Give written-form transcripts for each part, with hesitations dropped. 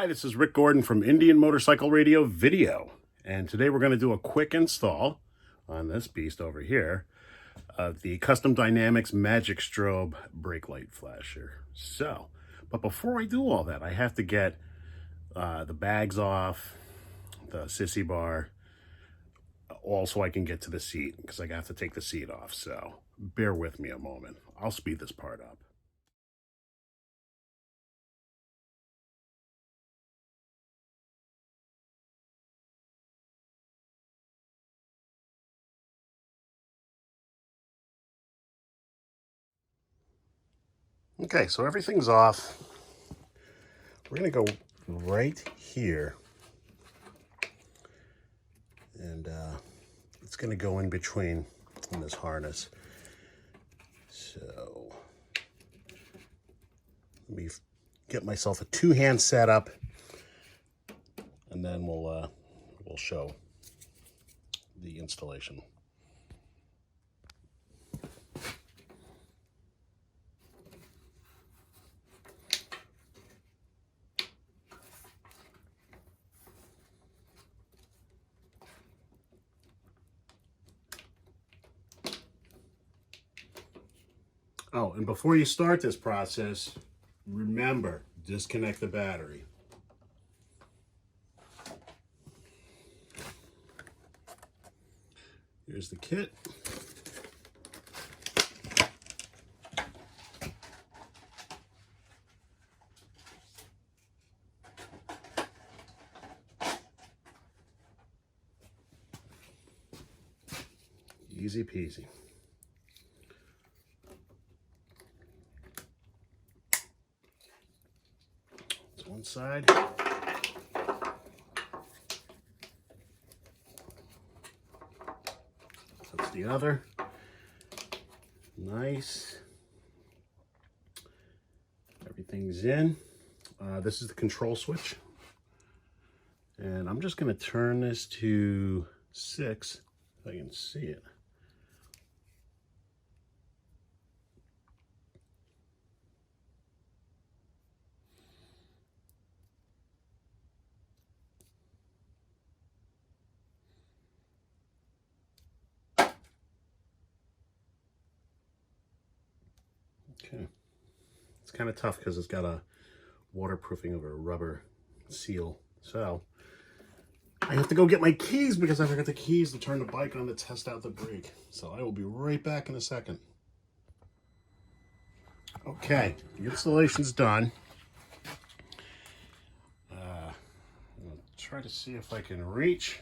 Hi, this is Rick Gordon from Indian Motorcycle Radio Video, and today we're going to do a quick install on this beast over here of the Custom Dynamics Magic Strobe brake light flasher. But before I do all that, I have to get the bags off, the sissy bar, all so I can get to the seat, because I have to take the seat off, so bear with me a moment. I'll speed this part up. Okay, so everything's off. We're going to go right here. And it's going to go in between in this harness. So let me get myself a two-hand setup, and then we'll show the installation. Oh, and before you start this process, remember, disconnect the battery. Here's the kit. Easy peasy. One side. That's the other. Nice. Everything's in. This is the control switch. And I'm just going to turn this to 6 if I can see it. Okay, it's kind of tough because it's got a waterproofing of a rubber seal. So I have to go get my keys because I forgot the keys to turn the bike on to test out the brake. So I will be right back in a second. Okay, the installation's done. I'll try to see if I can reach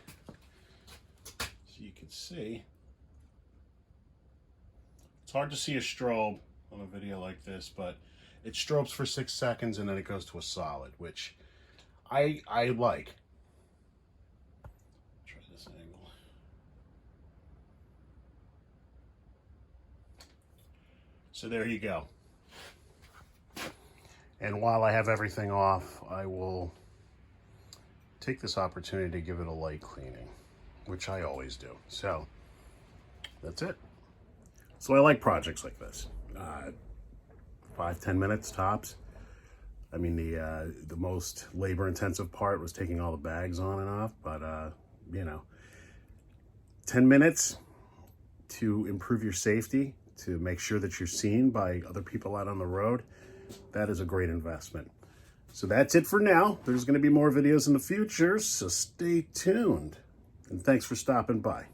so you can see. It's hard to see a strobe on a video like this, but it strobes for 6 seconds and then it goes to a solid, which I like. Try this angle. So there you go. And while I have everything off, I will take this opportunity to give it a light cleaning, which I always do. So that's it. So I like projects like this. 5-10 minutes tops. I mean, the most labor-intensive part was taking all the bags on and off, but you know, 10 minutes to improve your safety, to make sure that you're seen by other people out on the road, that is a great investment. So that's it for now. There's going to be more videos in the future, so stay tuned. And thanks for stopping by.